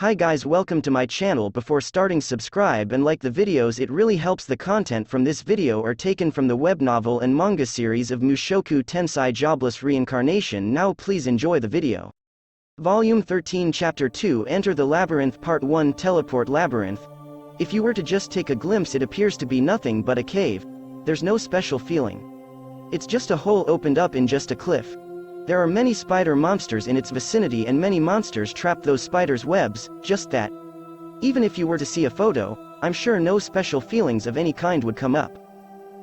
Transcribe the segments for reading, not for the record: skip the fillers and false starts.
Hi guys, welcome to my channel. Before starting, subscribe and like the videos, it really helps. The content from this video are taken from the web novel and manga series of Mushoku Tensei Jobless Reincarnation. Now please enjoy the video. Volume 13 Chapter 2 Enter the Labyrinth Part 1 Teleport Labyrinth. If you were to just take a glimpse, it appears to be nothing but a cave. There's no special feeling. It's just a hole opened up in just a cliff. There are many spider monsters in its vicinity, and many monsters trap those spiders' webs, just that. Even if you were to see a photo, I'm sure no special feelings of any kind would come up.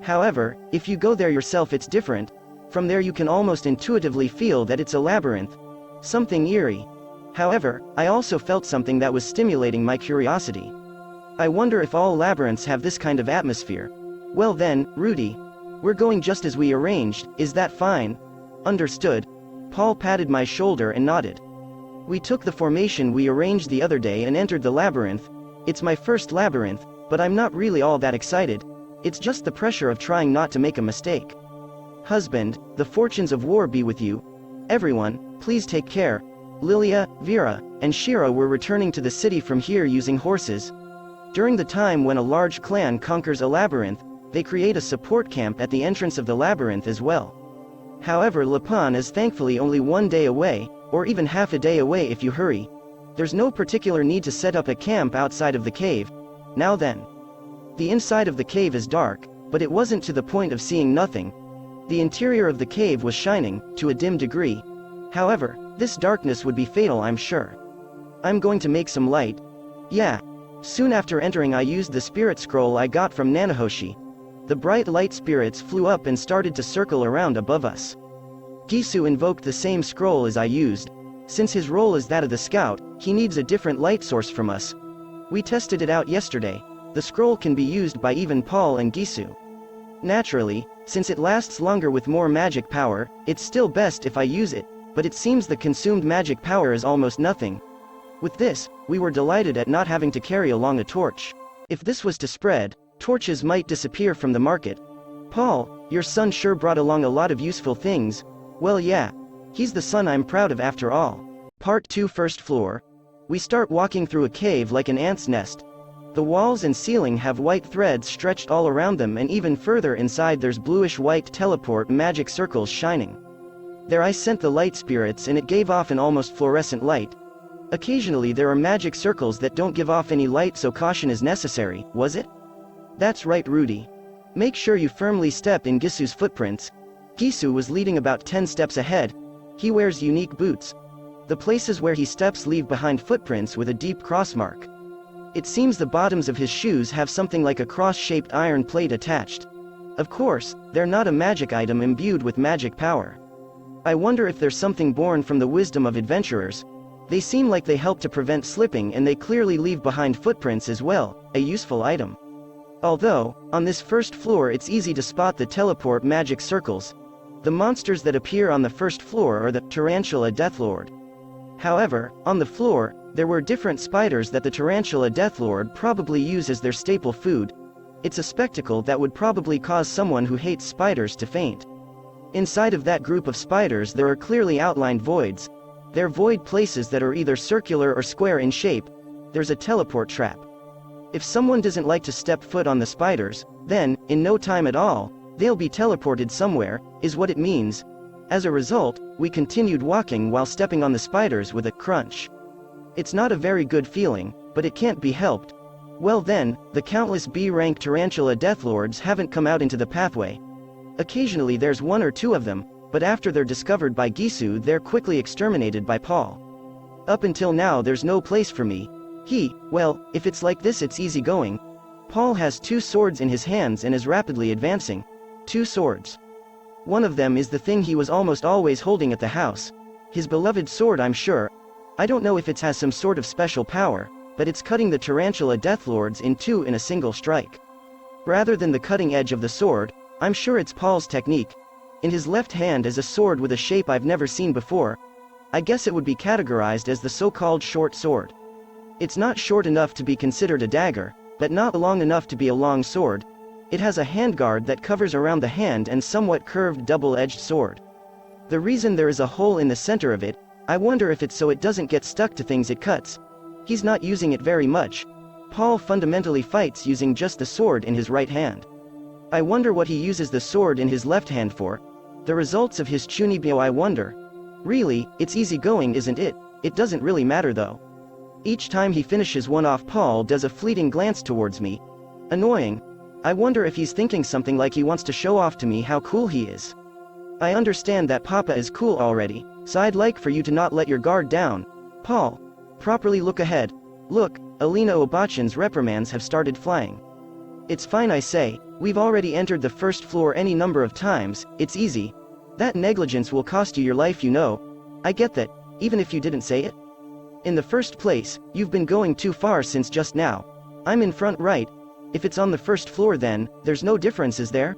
However, if you go there yourself, it's different. From there you can almost intuitively feel that it's a labyrinth. Something eerie. However, I also felt something that was stimulating my curiosity. I wonder if all labyrinths have this kind of atmosphere. Well then, Rudy. We're going just as we arranged, is that fine? Understood. Paul patted my shoulder and nodded. We took the formation we arranged the other day and entered the labyrinth. It's my first labyrinth, but I'm not really all that excited. It's just the pressure of trying not to make a mistake. Husband, the fortunes of war be with you. Everyone, please take care. Lilia, Vera, and Shira were returning to the city from here using horses. During the time when a large clan conquers a labyrinth, they create a support camp at the entrance of the labyrinth as well. However, Lapan is thankfully only 1 day away, or even half a day away if you hurry. There's no particular need to set up a camp outside of the cave. Now then. The inside of the cave is dark, but it wasn't to the point of seeing nothing. The interior of the cave was shining, to a dim degree. However, this darkness would be fatal, I'm sure. I'm going to make some light. Yeah. Soon after entering, I used the spirit scroll I got from Nanahoshi. The bright light spirits flew up and started to circle around above us. Geese invoked the same scroll as I used. Since his role is that of the scout, he needs a different light source from us. We tested it out yesterday. The scroll can be used by even Paul and Geese. Naturally, since it lasts longer with more magic power, it's still best if I use it, but it seems the consumed magic power is almost nothing. With this, we were delighted at not having to carry along a torch. If this was to spread, torches might disappear from the market. Paul, your son sure brought along a lot of useful things. Well, yeah. He's the son I'm proud of after all. Part 2 First floor. We start walking through a cave like an ant's nest. The walls and ceiling have white threads stretched all around them, and even further inside there's bluish-white teleport magic circles shining. There I sent the light spirits and it gave off an almost fluorescent light. Occasionally there are magic circles that don't give off any light, so caution is necessary, was it? That's right, Rudy. Make sure you firmly step in Gisu's footprints. Gisu was leading about 10 steps ahead. He wears unique boots. The places where he steps leave behind footprints with a deep cross mark. It seems the bottoms of his shoes have something like a cross-shaped iron plate attached. Of course, they're not a magic item imbued with magic power. I wonder if there's something born from the wisdom of adventurers. They seem like they help to prevent slipping, and they clearly leave behind footprints as well, a useful item. Although, on this first floor it's easy to spot the teleport magic circles. The monsters that appear on the first floor are the Tarantula Deathlord. However, on the floor, there were different spiders that the Tarantula Deathlord probably use as their staple food. It's a spectacle that would probably cause someone who hates spiders to faint. Inside of that group of spiders there are clearly outlined voids. They're void places that are either circular or square in shape. There's a teleport trap. If someone doesn't like to step foot on the spiders, then, in no time at all, they'll be teleported somewhere, is what it means. As a result, we continued walking while stepping on the spiders with a crunch. It's not a very good feeling, but it can't be helped. Well then, the countless B-rank Tarantula Deathlords haven't come out into the pathway. Occasionally there's 1 or 2 of them, but after they're discovered by Gisu they're quickly exterminated by Paul. Up until now there's no place for me. Well, if it's like this it's easy going. Paul has 2 swords in his hands and is rapidly advancing. 2 swords. One of them is the thing he was almost always holding at the house. His beloved sword, I'm sure. I don't know if it has some sort of special power, but it's cutting the Tarantula Deathlords in 2 in a single strike. Rather than the cutting edge of the sword, I'm sure it's Paul's technique. In his left hand is a sword with a shape I've never seen before. I guess it would be categorized as the so-called short sword. It's not short enough to be considered a dagger, but not long enough to be a long sword. It has a handguard that covers around the hand and somewhat curved double-edged sword. The reason there is a hole in the center of it, I wonder if it's so it doesn't get stuck to things it cuts. He's not using it very much. Paul fundamentally fights using just the sword in his right hand. I wonder what he uses the sword in his left hand for. The results of his chunibyo, I wonder. Really, it's easy going, isn't it? It doesn't really matter though. Each time he finishes one off, Paul does a fleeting glance towards me. Annoying. I wonder if he's thinking something like he wants to show off to me how cool he is. I understand that Papa is cool already, so I'd like for you to not let your guard down. Paul. Properly look ahead. Look, Alina Obachan's reprimands have started flying. It's fine, I say. We've already entered the first floor any number of times, it's easy. That negligence will cost you your life, you know. I get that, even if you didn't say it. In the first place, you've been going too far since just now. I'm in front right. If it's on the first floor then, there's no difference, is there?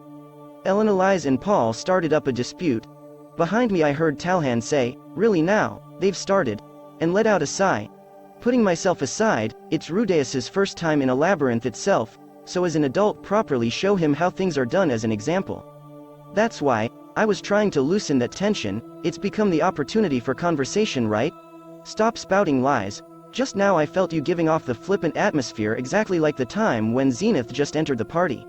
Elinalise and Paul started up a dispute. Behind me I heard Talhan say, really now, they've started, and let out a sigh. Putting myself aside, it's Rudeus's first time in a labyrinth itself, so as an adult properly show him how things are done as an example. That's why, I was trying to loosen that tension. It's become the opportunity for conversation, right? Stop spouting lies. Just now I felt you giving off the flippant atmosphere exactly like the time when Zenith just entered the party.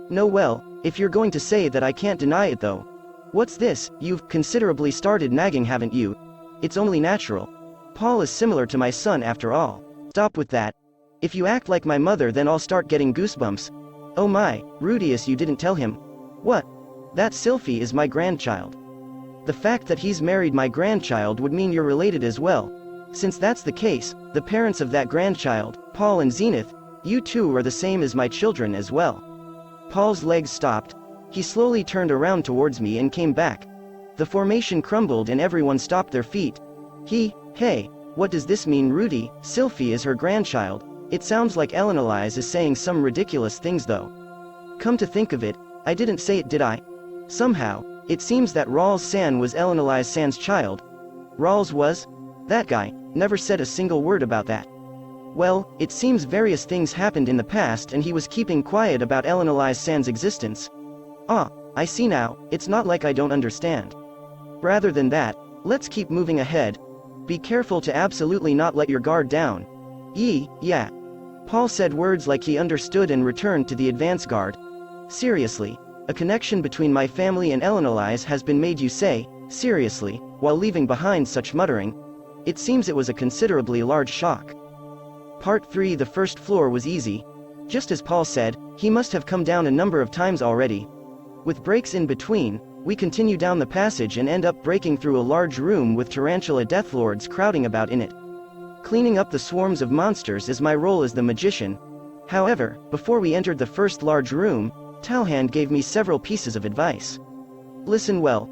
No, well, if you're going to say that, I can't deny it though. What's this? You've considerably started nagging, haven't you? It's only natural. Paul is similar to my son after all. Stop with that. If you act like my mother then I'll start getting goosebumps. Oh my, Rudeus, you didn't tell him. What? That Sylphy is my grandchild. The fact that he's married my grandchild would mean you're related as well. Since that's the case, the parents of that grandchild, Paul and Zenith, you two are the same as my children as well. Paul's legs stopped. He slowly turned around towards me and came back. The formation crumbled and everyone stopped their feet. Hey, what does this mean? Rudy, Sylphy is her grandchild. It sounds like Elinalise is saying some ridiculous things though. Come to think of it, I didn't say it, did I? Somehow, it seems that Rawls-san was Elinalise-san's child. Rawls was? That guy never said a single word about that. Well, it seems various things happened in the past and he was keeping quiet about Elinalise-san's existence. Ah, I see now, it's not like I don't understand. Rather than that, let's keep moving ahead. Be careful to absolutely not let your guard down. Yeah. Paul said words like he understood and returned to the advance guard. Seriously, a connection between my family and Elinalise has been made, you say, seriously, while leaving behind such muttering? It seems it was a considerably large shock. Part 3. The first floor was easy. Just as Paul said, he must have come down a number of times already. With breaks in between, we continue down the passage and end up breaking through a large room with tarantula deathlords crowding about in it. Cleaning up the swarms of monsters is my role as the magician. However, before we entered the first large room, Talhan gave me several pieces of advice. Listen well.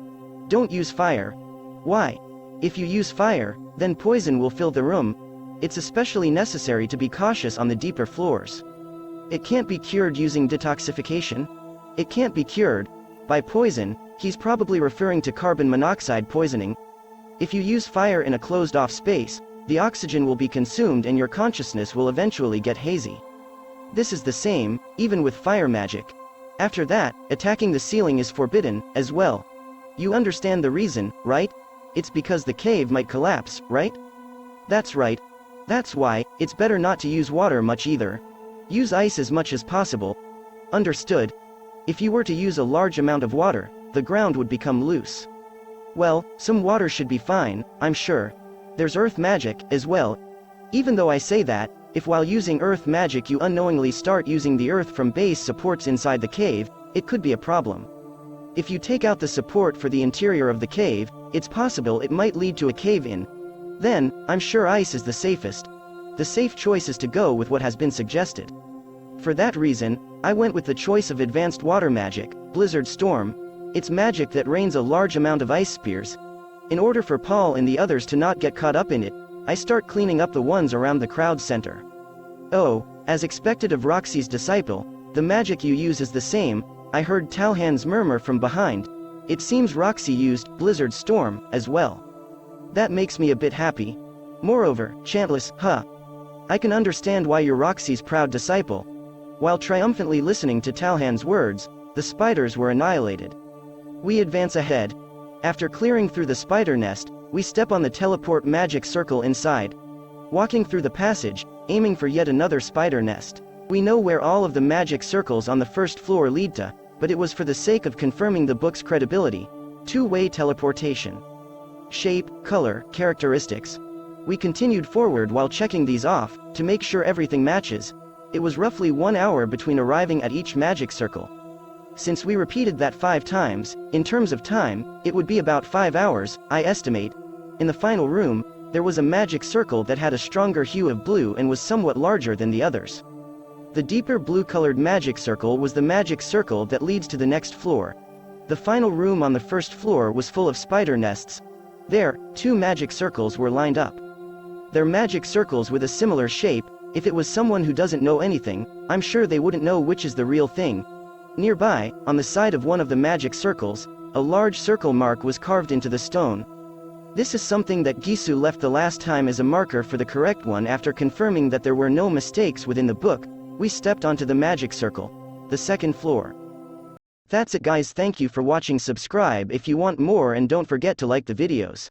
Don't use fire. Why? If you use fire, then poison will fill the room. It's especially necessary to be cautious on the deeper floors. It can't be cured using detoxification. It can't be cured by poison. He's probably referring to carbon monoxide poisoning. If you use fire in a closed-off space, the oxygen will be consumed and your consciousness will eventually get hazy. This is the same, even with fire magic. After that, attacking the ceiling is forbidden, as well. You understand the reason, right? It's because the cave might collapse, right? That's right. That's why, it's better not to use water much either. Use ice as much as possible. Understood? If you were to use a large amount of water, the ground would become loose. Well, some water should be fine, I'm sure. There's earth magic, as well. Even though I say that, if while using earth magic you unknowingly start using the earth from base supports inside the cave, it could be a problem. If you take out the support for the interior of the cave, it's possible it might lead to a cave-in. Then, I'm sure ice is the safest. The safe choice is to go with what has been suggested. For that reason, I went with the choice of advanced water magic, Blizzard Storm. It's magic that rains a large amount of ice spears. In order for Paul and the others to not get caught up in it, I start cleaning up the ones around the crowd center. Oh, as expected of Roxy's disciple, the magic you use is the same. I heard Talhan's murmur from behind. It seems Roxy used Blizzard Storm as well. That makes me a bit happy. Moreover, Chantless, I can understand why you're Roxy's proud disciple. While triumphantly listening to Talhan's words, the spiders were annihilated. We advance ahead. After clearing through the spider nest, we step on the teleport magic circle inside. Walking through the passage, aiming for yet another spider nest. We know where all of the magic circles on the first floor lead to, but it was for the sake of confirming the book's credibility. Two-way teleportation. Shape, color, characteristics. We continued forward while checking these off, to make sure everything matches. It was roughly 1 hour between arriving at each magic circle. Since we repeated that 5 times, in terms of time, it would be about 5 hours, I estimate. In the final room, there was a magic circle that had a stronger hue of blue and was somewhat larger than the others. The deeper blue-colored magic circle was the magic circle that leads to the next floor. The final room on the first floor was full of spider nests. There, 2 magic circles were lined up. They're magic circles with a similar shape. If it was someone who doesn't know anything, I'm sure they wouldn't know which is the real thing. Nearby, on the side of one of the magic circles, a large circle mark was carved into the stone. This is something that Geese left the last time as a marker for the correct one. After confirming that there were no mistakes within the book, we stepped onto the magic circle. The second floor. That's it guys, thank you for watching. Subscribe if you want more and don't forget to like the videos.